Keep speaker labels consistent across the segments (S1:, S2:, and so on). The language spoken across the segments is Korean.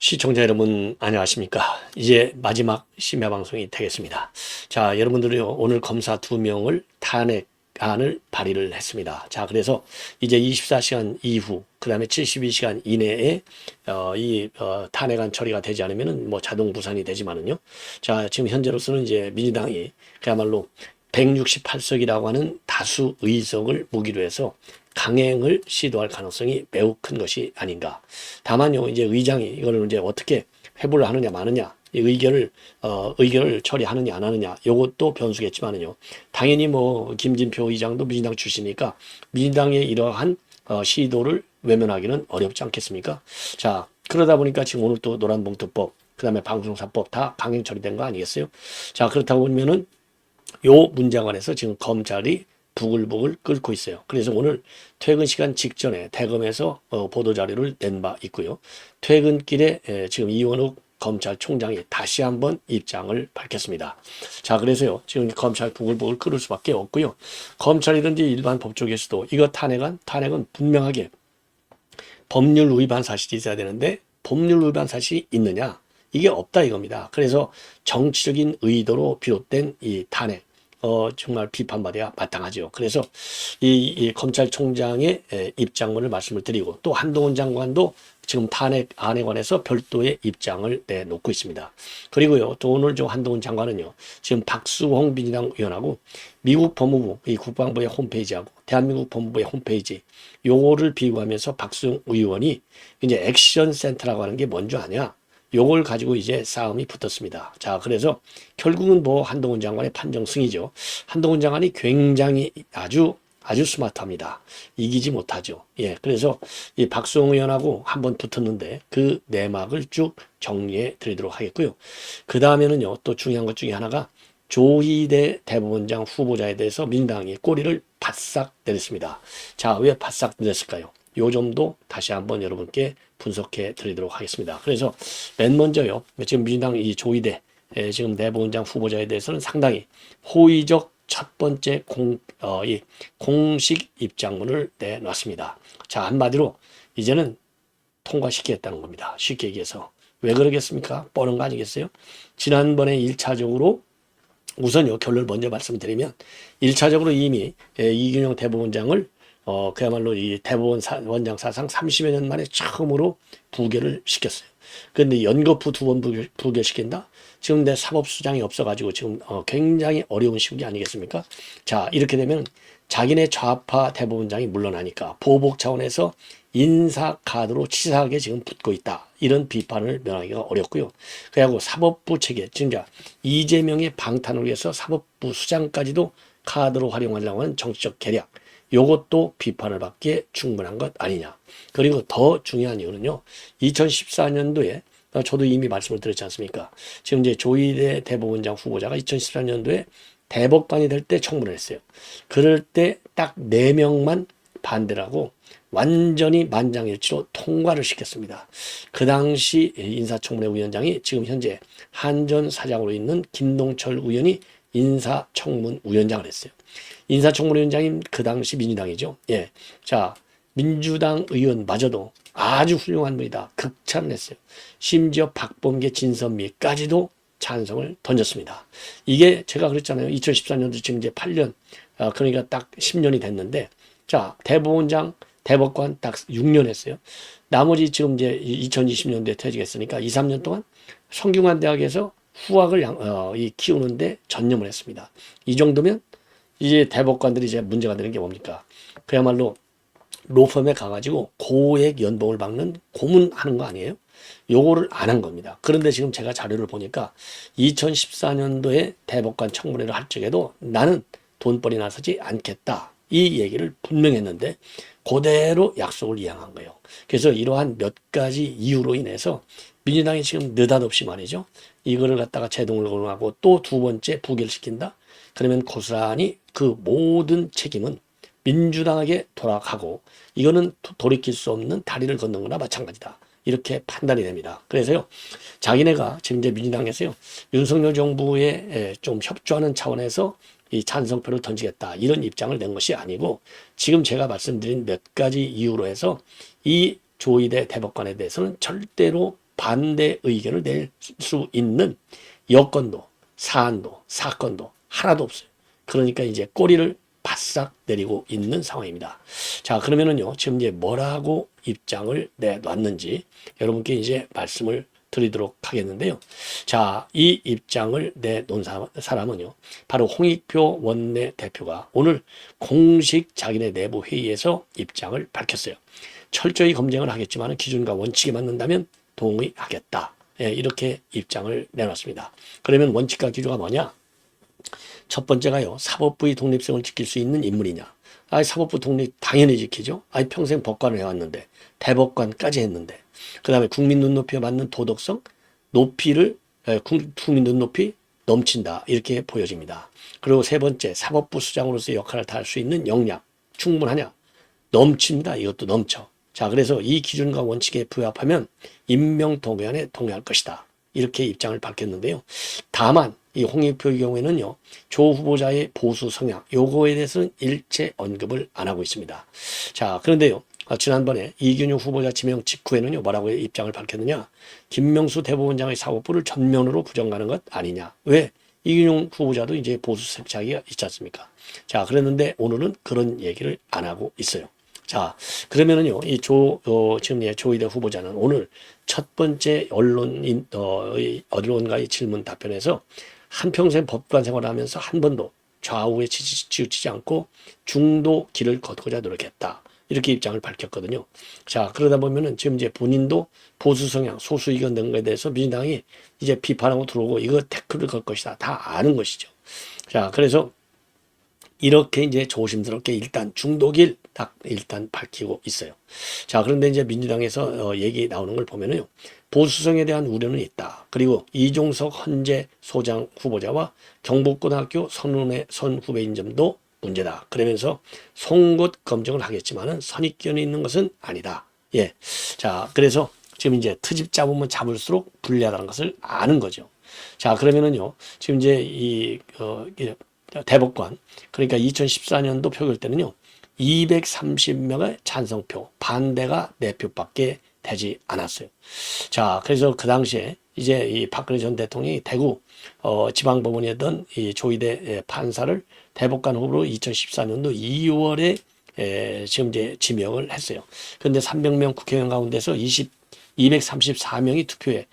S1: 시청자 여러분 안녕하십니까. 이제 마지막 심야 방송이 되겠습니다. 자, 여러분들이요, 오늘 검사 2명을 탄핵안을 발의를 했습니다. 자, 그래서 이제 24시간 이후 그 다음에 72시간 이내에 탄핵안 처리가 되지 않으면은 뭐 자동 부산이 되지만은요. 자, 지금 현재로서는 이제 민주당이 그야말로 168석이라고 하는 다수 의석을 무기로 해서 강행을 시도할 가능성이 매우 큰 것이 아닌가. 다만요, 이제 의장이 이거를 이제 어떻게 회부를 하느냐 마느냐, 이 의결을 처리하느냐 안 하느냐, 요것도 변수겠지만은요, 당연히 뭐 김진표 의장도 민주당 출신이니까 민주당의 이러한 시도를 외면하기는 어렵지 않겠습니까? 자, 그러다 보니까 지금 오늘 또 노란봉투법, 그 다음에 방송사법 다 강행 처리된 거 아니겠어요? 자, 그렇다고 보면은 요 문제에 관해서 지금 검찰이 부글부글 끓고 있어요. 그래서 오늘 퇴근 시간 직전에 대검에서 보도자료를 낸 바 있고요. 퇴근길에 지금 이원욱 검찰총장이 다시 한번 입장을 밝혔습니다. 자, 그래서요, 지금 검찰 부글부글 끓을 수밖에 없고요. 검찰이든지 일반 법조계에서도 이거 탄핵은 분명하게 법률 위반 사실이 있어야 되는데 법률 위반 사실이 있느냐? 이게 없다 이겁니다. 그래서 정치적인 의도로 비롯된 이 탄핵, 정말 비판받아야 마땅하죠. 그래서 이 검찰총장의 입장문을 말씀을 드리고, 또 한동훈 장관도 지금 탄핵안에 관해서 별도의 입장을 내놓고 있습니다. 그리고요, 또 오늘 한동훈 장관은요, 지금 박수홍 민주당 의원하고 미국 법무부, 이 국방부의 홈페이지하고 대한민국 법무부의 홈페이지, 요거를 비교하면서 박수홍 의원이 이제 액션 센터라고 하는 게 뭔지 아냐? 요걸 가지고 이제 싸움이 붙었습니다. 자, 그래서 결국은 뭐 한동훈 장관의 판정승이죠. 한동훈 장관이 굉장히 아주 스마트합니다. 이기지 못하죠. 예, 그래서 이 박수홍 의원하고 한번 붙었는데 그 내막을 쭉 정리해 드리도록 하겠고요. 그 다음에는요, 또 중요한 것 중에 하나가 조희대 대법원장 후보자에 대해서 민주당이 꼬리를 바싹 내렸습니다. 자, 왜 바싹 내렸을까요? 요 점도 다시 한번 여러분께 분석해 드리도록 하겠습니다. 그래서 맨 먼저요, 지금 민주당 이 조희대 지금 대법원장 후보자에 대해서는 상당히 호의적 첫 번째 공식 입장문을 내놨습니다. 자, 한마디로 이제는 통과시키겠다는 겁니다. 쉽게 얘기해서. 왜 그러겠습니까? 뻔한 거 아니겠어요? 지난번에 1차적으로 우선요, 결론을 먼저 말씀드리면 1차적으로 이미 이균영 대법원장을 그야말로 이 대법원 원장 사상 30여 년 만에 처음으로 부결을 시켰어요. 그런데 연거푸 2번 부결시킨다? 지금 내 사법수장이 없어가지고 지금 굉장히 어려운 시국이 아니겠습니까? 자, 이렇게 되면 자기네 좌파 대법원장이 물러나니까 보복 차원에서 인사 카드로 치사하게 지금 붙고 있다. 이런 비판을 면하기가 어렵고요. 그리고 사법부 체계, 진짜 이재명의 방탄을 위해서 사법부 수장까지도 카드로 활용하려고 하는 정치적 계략. 요것도 비판을 받기에 충분한 것 아니냐. 그리고 더 중요한 이유는요, 2014년도에 저도 이미 말씀을 드렸지 않습니까? 지금 이제 조희대 대법원장 후보자가 2014년도에 대법관이 될 때 청문을 했어요. 그럴 때 딱 4명만 반대를 하고 완전히 만장일치로 통과를 시켰습니다. 그 당시 인사청문회 위원장이 지금 현재 한전 사장으로 있는 김동철 의원이 인사청문 위원장을 했어요. 인사청문위원장님 그 당시 민주당이죠. 예. 자, 민주당 의원마저도 아주 훌륭한 분이다. 극찬을 했어요. 심지어 박범계, 진선미까지도 찬성을 던졌습니다. 이게 제가 그랬잖아요. 2014년도 지금 이제 8년, 그러니까 딱 10년이 됐는데, 자, 대법원장, 대법관 딱 6년 했어요. 나머지 지금 이제 2020년도에 퇴직했으니까 2, 3년 동안 성균관 대학에서 후학을 키우는데 전념을 했습니다. 이 정도면 이제 대법관들이 이제 문제가 되는 게 뭡니까? 그야말로 로펌에 가가지고 고액 연봉을 받는 고문하는 거 아니에요? 요거를 안 한 겁니다. 그런데 지금 제가 자료를 보니까 2014년도에 대법관 청문회를 할 적에도 나는 돈벌이 나서지 않겠다. 이 얘기를 분명히 했는데 그대로 약속을 이행한 거예요. 그래서 이러한 몇 가지 이유로 인해서 민주당이 지금 느닷없이 말이죠. 이거를 갖다가 제동을 걸어가고 또 2번째 부결시킨다? 그러면 고스란히 그 모든 책임은 민주당에게 돌아가고 이거는 돌이킬 수 없는 다리를 걷는 거나 마찬가지다. 이렇게 판단이 됩니다. 그래서요, 자기네가 지금 이제 민주당에서요, 윤석열 정부에 좀 협조하는 차원에서 이 찬성표를 던지겠다. 이런 입장을 낸 것이 아니고 지금 제가 말씀드린 몇 가지 이유로 해서 이 조희대 대법관에 대해서는 절대로 반대 의견을 낼 수 있는 여건도, 사안도, 사건도 하나도 없어요. 그러니까 이제 꼬리를 바싹 내리고 있는 상황입니다. 자, 그러면은요, 지금 이제 뭐라고 입장을 내놨는지 여러분께 이제 말씀을 드리도록 하겠는데요. 자, 이 입장을 내놓은 사람은요, 바로 홍익표 원내대표가 오늘 공식 자기네 내부 회의에서 입장을 밝혔어요. 철저히 검증을 하겠지만 기준과 원칙에 맞는다면 동의하겠다. 예, 이렇게 입장을 내놨습니다. 그러면 원칙과 기준가 뭐냐? 첫 번째가요, 사법부의 독립성을 지킬 수 있는 인물이냐. 사법부 독립 당연히 지키죠. 평생 법관을 해왔는데, 대법관까지 했는데, 그 다음에 국민 눈높이에 맞는 도덕성, 높이를, 국민 눈높이 넘친다. 이렇게 보여집니다. 그리고 세 번째, 사법부 수장으로서 역할을 다할 수 있는 역량, 충분하냐? 넘칩니다. 이것도 넘쳐. 자, 그래서 이 기준과 원칙에 부합하면 임명 동의안에 동의할 것이다. 이렇게 입장을 밝혔는데요. 다만 이 홍익표의 경우에는요, 조 후보자의 보수 성향, 요거에 대해서는 일체 언급을 안 하고 있습니다. 자, 그런데요, 지난번에 이균용 후보자 지명 직후에는요, 뭐라고 입장을 밝혔느냐? 김명수 대법원장의 사법부를 전면으로 부정하는 것 아니냐? 왜? 이균용 후보자도 이제 보수 색채가 있지 않습니까? 자, 그랬는데 오늘은 그런 얘기를 안 하고 있어요. 자, 그러면은요, 지금 조희대 후보자는 오늘 첫 번째 언론가의 질문 답변에서 한평생 법관 생활을 하면서 한 번도 좌우에 치우치지 않고 중도 길을 걷고자 노력했다. 이렇게 입장을 밝혔거든요. 자, 그러다 보면은 지금 이제 본인도 보수 성향, 소수 의견 등 거에 대해서 민주당이 이제 비판하고 들어오고 이거 태클을 걸 것이다. 다 아는 것이죠. 자, 그래서 이렇게 이제 조심스럽게 일단 중도길 딱 일단 밝히고 있어요. 자, 그런데 이제 민주당에서 얘기 나오는 걸 보면은요, 보수성에 대한 우려는 있다. 그리고 이종석 헌재 소장 후보자와 경북고등학교 선 후배인 점도 문제다. 그러면서 송곳 검증을 하겠지만은 선입견이 있는 것은 아니다. 예. 자, 그래서 지금 이제 트집 잡으면 잡을수록 불리하다는 것을 아는 거죠. 자, 그러면은요, 지금 이제 대법관, 그러니까 2014년도 표결 때는요, 230명의 찬성표, 반대가 4표밖에 되지 않았어요. 자, 그래서 그 당시에 이제 이 박근혜 전 대통령이 대구 지방법원이었던 이 조희대 판사를 대법관 후보로 2014년도 2월에 지금 이제 지명을 했어요. 그런데 300명 국회의원 가운데서 234명이 투표에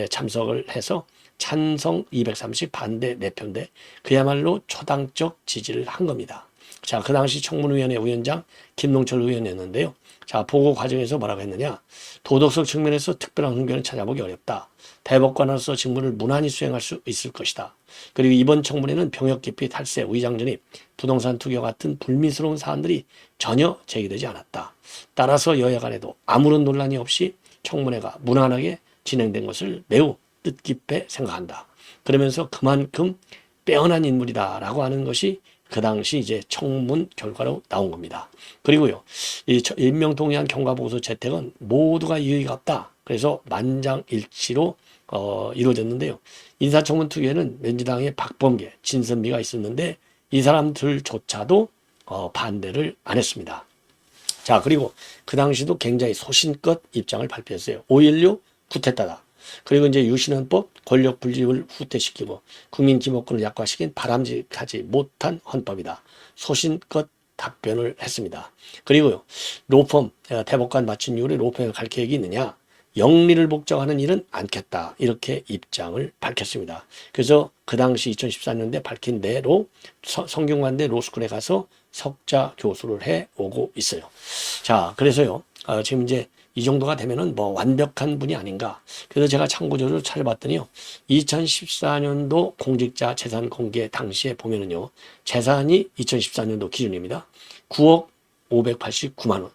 S1: 참석을 해서 찬성 230, 반대 4표인데 그야말로 초당적 지지를 한 겁니다. 자, 그 당시 청문위원회 위원장 김동철 의원이었는데요. 자, 보고 과정에서 뭐라고 했느냐? 도덕성 측면에서 특별한 흥견을 찾아보기 어렵다. 대법관으로서 직무를 무난히 수행할 수 있을 것이다. 그리고 이번 청문회는 병역 기피, 탈세, 위장 전입, 부동산 투기 같은 불미스러운 사안들이 전혀 제기되지 않았다. 따라서 여야 간에도 아무런 논란이 없이 청문회가 무난하게 진행된 것을 매우 뜻깊게 생각한다. 그러면서 그만큼 빼어난 인물이다라고 하는 것이 그 당시 이제 청문 결과로 나온 겁니다. 그리고요, 이 임명동의안 경과보고서 채택은 모두가 이의가 없다. 그래서 만장일치로 이루어졌는데요. 인사청문 특위에는 민주당의 박범계, 진선미가 있었는데 이 사람들조차도 반대를 안 했습니다. 자, 그리고 그 당시도 굉장히 소신껏 입장을 발표했어요. 5.16 쿠데타다. 그리고 이제 유신헌법 권력 분립을 후퇴시키고 국민 기본권을 약화시킨 바람직하지 못한 헌법이다. 소신껏 답변을 했습니다. 그리고요, 로펌 대법관 마친 이후에 로펌에 갈 계획이 있느냐? 영리를 목적하는 일은 않겠다. 이렇게 입장을 밝혔습니다. 그래서 그 당시 2014년대 밝힌 대로 성균관대 로스쿨에 가서 석자 교수를 해 오고 있어요. 자, 그래서요, 지금 이제 이 정도가 되면은 뭐 완벽한 분이 아닌가. 그래서 제가 참고자료를 찾아봤더니요, 2014년도 공직자 재산 공개 당시에 보면은요, 재산이 2014년도 기준입니다. 9억 589만 원.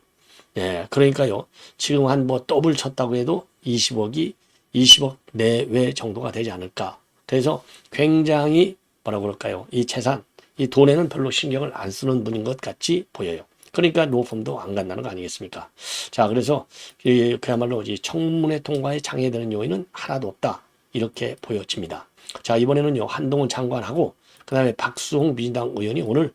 S1: 예, 그러니까요, 지금 한 뭐 더블 쳤다고 해도 20억 내외 정도가 되지 않을까. 그래서 굉장히 뭐라고 그럴까요? 이 재산, 이 돈에는 별로 신경을 안 쓰는 분인 것 같이 보여요. 그러니까 로펌도 안 간다는 거 아니겠습니까? 자, 그래서 그야말로 이 청문회 통과에 장애되는 요인은 하나도 없다. 이렇게 보여집니다. 자, 이번에는요, 한동훈 장관하고 그다음에 박수홍 민주당 의원이 오늘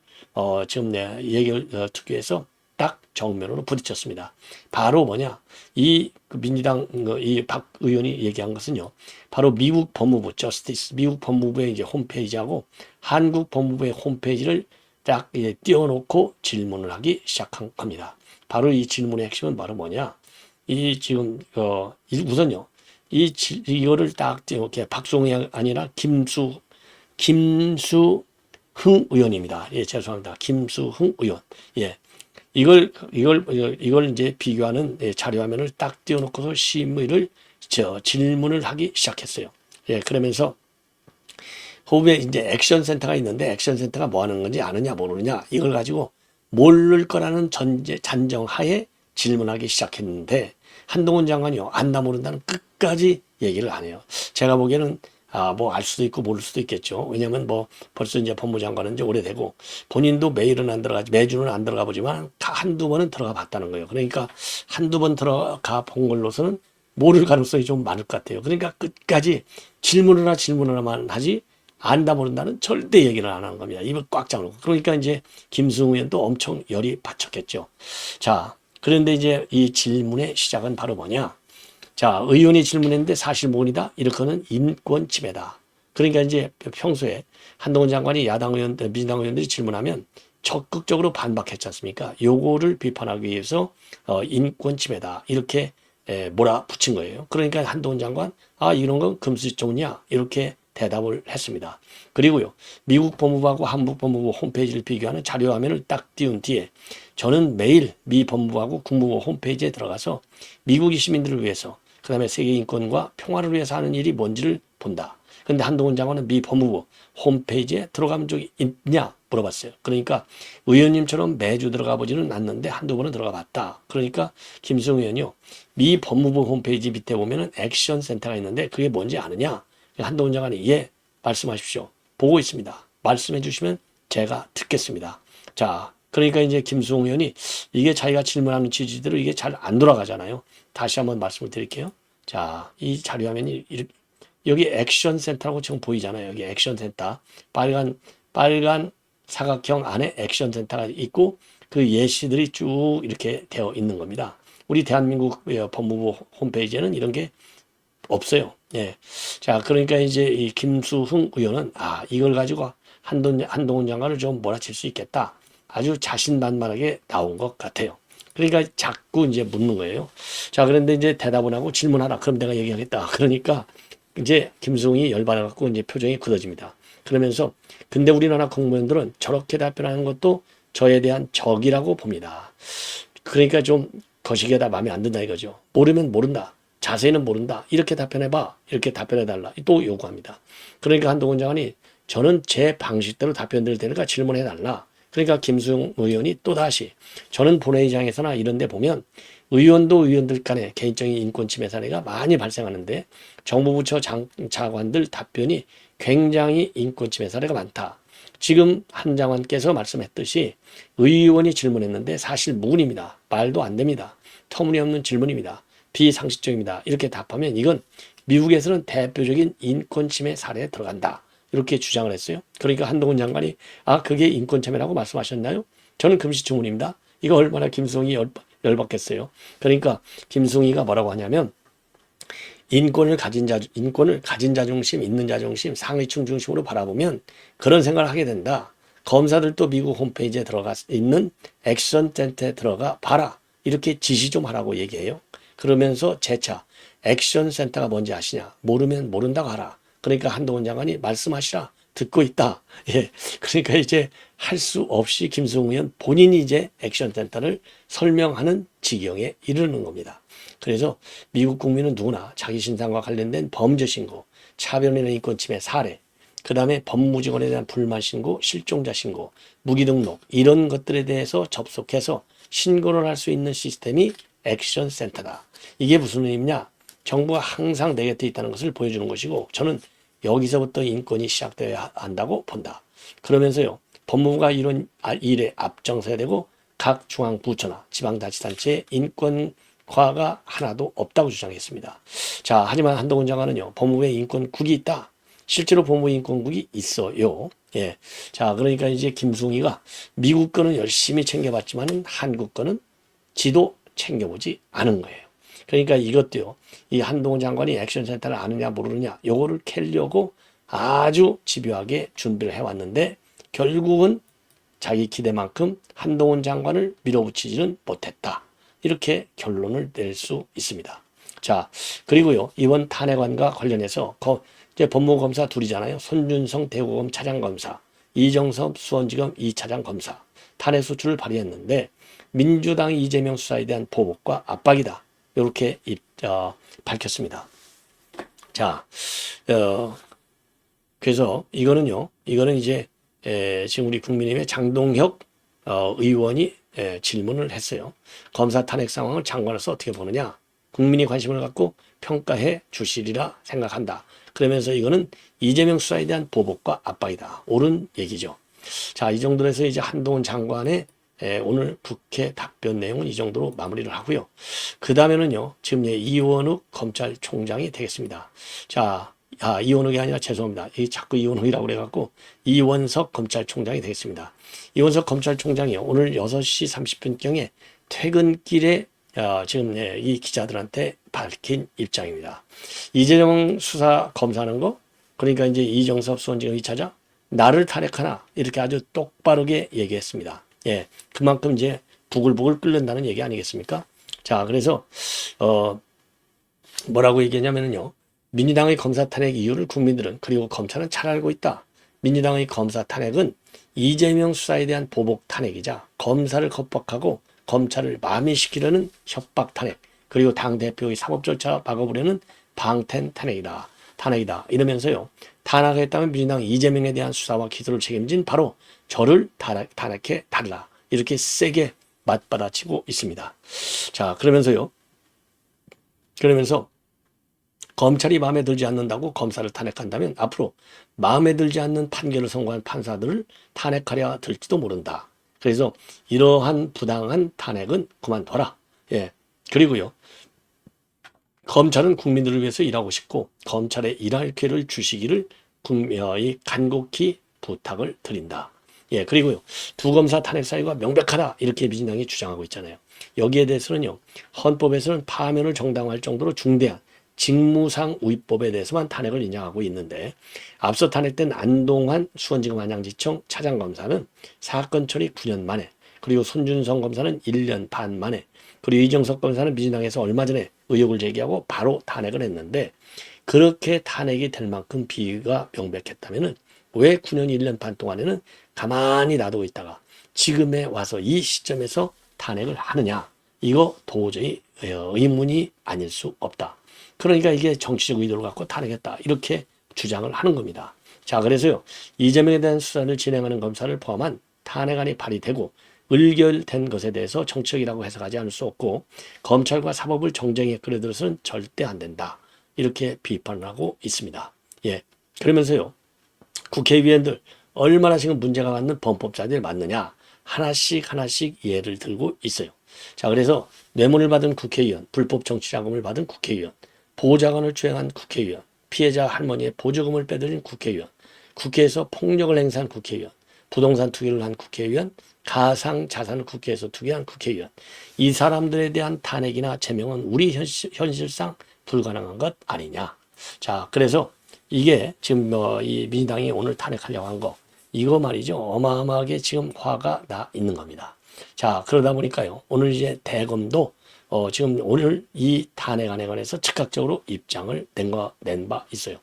S1: 지금 내 예결 특위에서 딱 정면으로 부딪혔습니다. 바로 뭐냐? 그 민주당 이 박 의원이 얘기한 것은요. 바로 미국 법무부 저스티스 미국 법무부의 이제 홈페이지하고 한국 법무부의 홈페이지를 딱 띄워놓고 질문을 하기 시작한 겁니다. 바로 이 질문의 핵심은 바로 뭐냐? 이 지금 우선요. 이거를 딱 이렇게 박송이 아니라 김수흥 의원입니다. 예, 죄송합니다. 김수흥 의원. 예. 이걸 이제 비교하는 자료 화면을 딱 띄워놓고서 심의를 질문을 하기 시작했어요. 예, 그러면서 호흡에 이제 액션 센터가 있는데 액션 센터가 뭐 하는 건지 아느냐 모르느냐 이걸 가지고 모를 거라는 잔정하에 질문하기 시작했는데 한동훈 장관이요 안다 모른다는 끝까지 얘기를 안 해요. 제가 보기에는 뭐 알 수도 있고 모를 수도 있겠죠. 왜냐하면 뭐 벌써 이제 법무장관은 이제 오래되고 본인도 매일은 안 들어가지 매주는 안 들어가 보지만 한두 번은 들어가 봤다는 거예요. 그러니까 한두 번 들어가 본 걸로서는 모를 가능성이 좀 많을 것 같아요. 그러니까 끝까지 질문을 하지 안다 모른다는 절대 얘기를 안 하는 겁니다. 입을 꽉 잡고. 그러니까 이제 김승우 의원도 엄청 열이 받쳤겠죠. 자, 그런데 이제 이 질문의 시작은 바로 뭐냐? 자, 의원이 질문했는데 사실 뭐니다? 이렇게는 인권 침해다. 그러니까 이제 평소에 한동훈 장관이 야당 의원들, 민주당 의원들이 질문하면 적극적으로 반박했지 않습니까? 요거를 비판하기 위해서 인권 침해다. 이렇게 몰아붙인 거예요. 그러니까 한동훈 장관, 이런 건 금수저냐? 이렇게 대답을 했습니다. 그리고요, 미국 법무부하고 한국 법무부 홈페이지를 비교하는 자료 화면을 딱 띄운 뒤에 저는 매일 미 법무부하고 국무부 홈페이지에 들어가서 미국의 시민들을 위해서 그 다음에 세계 인권과 평화를 위해서 하는 일이 뭔지를 본다. 근데 한동훈 장관은 미 법무부 홈페이지에 들어간 적이 있냐 물어봤어요. 그러니까 의원님처럼 매주 들어가 보지는 않는데 한두 번은 들어가 봤다. 그러니까 김수영 의원이요. 미 법무부 홈페이지 밑에 보면은 액션 센터가 있는데 그게 뭔지 아느냐? 한동훈 장관이 예, 말씀하십시오. 보고 있습니다. 말씀해 주시면 제가 듣겠습니다. 자, 그러니까 이제 김수홍 의원이 이게 자기가 질문하는 취지대로 이게 잘 안 돌아가잖아요. 다시 한번 말씀을 드릴게요. 자, 이 자료 화면이 여기 액션 센터라고 지금 보이잖아요. 여기 액션 센터. 빨간 사각형 안에 액션 센터가 있고 그 예시들이 쭉 이렇게 되어 있는 겁니다. 우리 대한민국 법무부 홈페이지에는 이런 게 없어요. 예. 자, 그러니까 이제 이 김수흥 의원은 이걸 가지고 한동훈 장관을 좀 몰아칠 수 있겠다. 아주 자신만만하게 나온 것 같아요. 그러니까 자꾸 이제 묻는 거예요. 자, 그런데 이제 대답을 하고 질문하라. 그럼 내가 얘기하겠다. 그러니까 이제 김수흥이 열받아갖고 이제 표정이 굳어집니다. 그러면서 근데 우리나라 공무원들은 저렇게 답변하는 것도 저에 대한 적이라고 봅니다. 그러니까 좀 거시기하다 마음에 안 든다 이거죠. 모르면 모른다. 자세히는 모른다. 이렇게 답변해봐. 이렇게 답변해달라. 또 요구합니다. 그러니까 한동훈 장관이 저는 제 방식대로 답변 드릴 테니까 질문해달라. 그러니까 김수영 의원이 또다시 저는 본회의장에서나 이런 데 보면 의원들 간의 개인적인 인권 침해 사례가 많이 발생하는데 정부 부처 장관들 답변이 굉장히 인권 침해 사례가 많다. 지금 한 장관께서 말씀했듯이 의원이 질문했는데 사실 무근입니다. 말도 안 됩니다. 터무니없는 질문입니다. 비상식적입니다. 이렇게 답하면 이건 미국에서는 대표적인 인권 침해 사례에 들어간다. 이렇게 주장을 했어요. 그러니까 한동훈 장관이 그게 인권 침해라고 말씀하셨나요? 저는 금시초문입니다. 이거 얼마나 김승희 열받겠어요. 그러니까 김승희가 뭐라고 하냐면 인권을 가진 자존심, 있는 자존심, 상위층 중심으로 바라보면 그런 생각을 하게 된다. 검사들도 미국 홈페이지에 들어가 있는 액션 센터에 들어가 봐라. 이렇게 지시 좀 하라고 얘기해요. 그러면서 재차 액션 센터가 뭔지 아시냐? 모르면 모른다고 하라. 그러니까 한동훈 장관이 말씀하시라. 듣고 있다. 예. 그러니까 이제 할 수 없이 김승우 의원 본인이 이제 액션 센터를 설명하는 지경에 이르는 겁니다. 그래서 미국 국민은 누구나 자기 신상과 관련된 범죄 신고, 차별이나 인권 침해 사례, 그 다음에 법무직원에 대한 불만 신고, 실종자 신고, 무기 등록 이런 것들에 대해서 접속해서 신고를 할 수 있는 시스템이 액션 센터다. 이게 무슨 의미냐? 정부가 항상 내 곁에 있다는 것을 보여주는 것이고 저는 여기서부터 인권이 시작되어야 한다고 본다. 그러면서요. 법무부가 이런 일에 앞장서야 되고 각 중앙부처나 지방자치단체에 인권과가 하나도 없다고 주장했습니다. 자, 하지만 한동훈 장관은요. 법무부에 인권국이 있다. 실제로 법무부 인권국이 있어요. 예. 자, 그러니까 이제 김승희가 미국 거는 열심히 챙겨봤지만은 한국 거는 지도 챙겨보지 않은 거예요. 그러니까 이것도요. 이 한동훈 장관이 액션센터를 아느냐 모르느냐 요거를 캐려고 아주 집요하게 준비를 해왔는데 결국은 자기 기대만큼 한동훈 장관을 밀어붙이지는 못했다. 이렇게 결론을 낼 수 있습니다. 자, 그리고요. 이번 탄핵안과 관련해서 이제 법무검사 둘이잖아요. 손준성 대구검 차장검사, 이정섭 수원지검 2차장 검사 탄핵 소추를 발의했는데 민주당 이재명 수사에 대한 보복과 압박이다. 이렇게 밝혔습니다. 자, 그래서 이거는 이제 지금 우리 국민의힘의 장동혁 의원이 질문을 했어요. 검사 탄핵 상황을 장관으로서 어떻게 보느냐? 국민이 관심을 갖고 평가해 주시리라 생각한다. 그러면서 이거는 이재명 수사에 대한 보복과 압박이다. 옳은 얘기죠. 자, 이 정도로 해서 이제 한동훈 장관의 오늘 국회 답변 내용은 이 정도로 마무리를 하고요. 그 다음에는요, 지금 이원욱 검찰총장이 되겠습니다. 자, 이원욱이 아니라 죄송합니다. 자꾸 이원욱이라고 그래갖고 이원석 검찰총장이 되겠습니다. 이원석 검찰총장이 오늘 6시 30분경에 퇴근길에 지금 이 기자들한테 밝힌 입장입니다. 이재명 수사 검사하는 거, 그러니까 이제 이정섭 수원지검 2차장 나를 탄핵하나 이렇게 아주 똑바르게 얘기했습니다. 예, 그만큼 이제 부글부글 끓는다는 얘기 아니겠습니까? 자, 그래서 뭐라고 얘기했냐면요. 민주당의 검사 탄핵 이유를 국민들은 그리고 검찰은 잘 알고 있다. 민주당의 검사 탄핵은 이재명 수사에 대한 보복 탄핵이자 검사를 겁박하고 검찰을 마비시키려는 협박 탄핵, 그리고 당대표의 사법 절차 막아보려는 방탄 탄핵이다. 이러면서요. 탄핵했다면 민주당 이재명에 대한 수사와 기소를 책임진 바로 저를 탄핵해 달라. 이렇게 세게 맞받아치고 있습니다. 자, 그러면서 검찰이 마음에 들지 않는다고 검사를 탄핵한다면 앞으로 마음에 들지 않는 판결을 선고한 판사들을 탄핵하려 들지도 모른다. 그래서 이러한 부당한 탄핵은 그만둬라. 예. 그리고요. 검찰은 국민들을 위해서 일하고 싶고 검찰에 일할 기회를 주시기를 간곡히 부탁을 드린다. 예, 그리고요. 두 검사 탄핵 사유가 명백하다. 이렇게 민주당이 주장하고 있잖아요. 여기에 대해서는요. 헌법에서는 파면을 정당화할 정도로 중대한 직무상 위법에 대해서만 탄핵을 인정하고 있는데 앞서 탄핵된 안동환 수원지검 안양지청 차장검사는 사건 처리 9년 만에, 그리고 손준성 검사는 1년 반 만에, 그리고 이정석 검사는 민주당에서 얼마 전에 의혹을 제기하고 바로 탄핵을 했는데 그렇게 탄핵이 될 만큼 비위가 명백했다면 왜 9년 1년 반 동안에는 가만히 놔두고 있다가 지금에 와서 이 시점에서 탄핵을 하느냐? 이거 도저히 의문이 아닐 수 없다. 그러니까 이게 정치적 의도를 갖고 탄핵했다. 이렇게 주장을 하는 겁니다. 자, 그래서요. 이재명에 대한 수사를 진행하는 검사를 포함한 탄핵안이 발의되고 의결된 것에 대해서 정치적이라고 해석하지 않을 수 없고 검찰과 사법을 정쟁에 끌어들여서는 절대 안 된다. 이렇게 비판을 하고 있습니다. 예. 그러면서요. 국회의원들 얼마나 지금 문제가 많은 범법자들이 많느냐. 하나씩 예를 들고 있어요. 자, 그래서 뇌물을 받은 국회의원, 불법 정치자금을 받은 국회의원, 보좌관을 추행한 국회의원, 피해자 할머니의 보조금을 빼돌린 국회의원, 국회에서 폭력을 행사한 국회의원, 부동산 투기를 한 국회의원, 가상 자산을 국회에서 투기한 국회의원, 이 사람들에 대한 탄핵이나 제명은 우리 현실상 불가능한 것 아니냐. 자, 그래서 이게 지금 이 민주당이 오늘 탄핵하려고 한 거, 이거 말이죠. 어마어마하게 지금 화가 나 있는 겁니다. 자, 그러다 보니까요. 오늘 이제 대검도 지금 오늘 이 탄핵안에 관해서 즉각적으로 입장을 낸 바 있어요.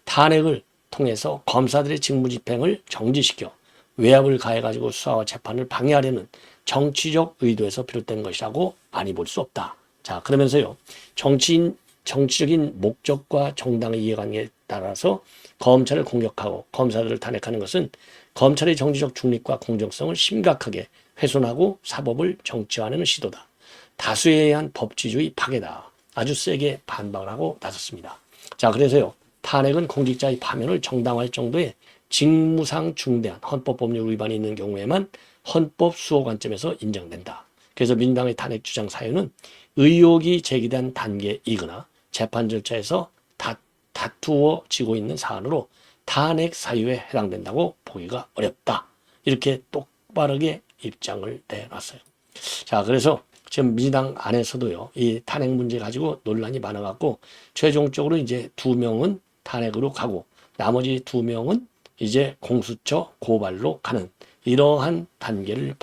S1: 탄핵을 통해서 검사들의 직무집행을 정지시켜 외압을 가해가지고 수사와 재판을 방해하려는 정치적 의도에서 비롯된 것이라고 아니 볼 수 없다. 자, 그러면서요. 정치적인 목적과 정당의 이해관계에 따라서 검찰을 공격하고 검사들을 탄핵하는 것은 검찰의 정치적 중립과 공정성을 심각하게 훼손하고 사법을 정치화하는 시도다. 다수에 의한 법치주의 파괴다. 아주 세게 반박을 하고 나섰습니다. 자, 그래서요. 탄핵은 공직자의 파면을 정당화할 정도의 직무상 중대한 헌법법률 위반이 있는 경우에만 헌법 수호 관점에서 인정된다. 그래서 민주당의 탄핵 주장 사유는 의혹이 제기된 단계이거나 재판 절차에서 다투어지고 있는 사안으로 탄핵 사유에 해당된다고 보기가 어렵다. 이렇게 똑바르게 입장을 내놨어요. 자, 그래서 지금 민주당 안에서도요, 이 탄핵 문제 가지고 논란이 많아갖고, 최종적으로 이제 2명은 탄핵으로 가고, 나머지 2명은 이제 공수처 고발로 가는 이러한 단계를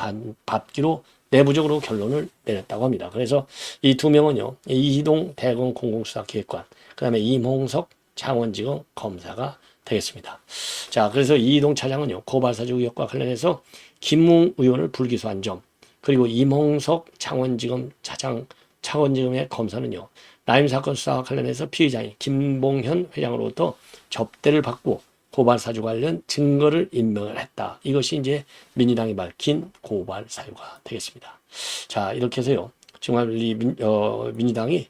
S1: 밟기로 내부적으로 결론을 내렸다고 합니다. 그래서 이 2명은요, 이희동 대검 공공수사기획관, 그 다음에 임홍석 창원지검 검사가 되겠습니다. 자, 그래서 이희동 차장은요, 고발사주 의혹과 관련해서 김웅 의원을 불기소한 점, 그리고 임홍석 창원지검 차장, 창원지검의 검사는요, 라임 사건 수사와 관련해서 피의자인 김봉현 회장으로부터 접대를 받고 고발사주 관련 증거를 인멸을 했다. 이것이 이제 민주당이 밝힌 고발 사유가 되겠습니다. 자, 이렇게 해서요, 정말 민주당이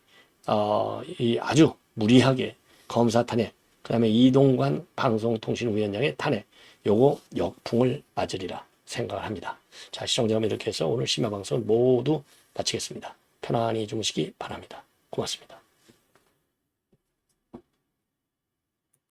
S1: 이 아주 무리하게 검사 탄핵, 그 다음에 이동관 방송통신위원장의 탄핵, 요거 역풍을 맞으리라 생각을 합니다. 자, 시청자 여러분, 이렇게 해서 오늘 심야방송 모두 마치겠습니다. 편안히 주무시기 바랍니다. 고맙습니다.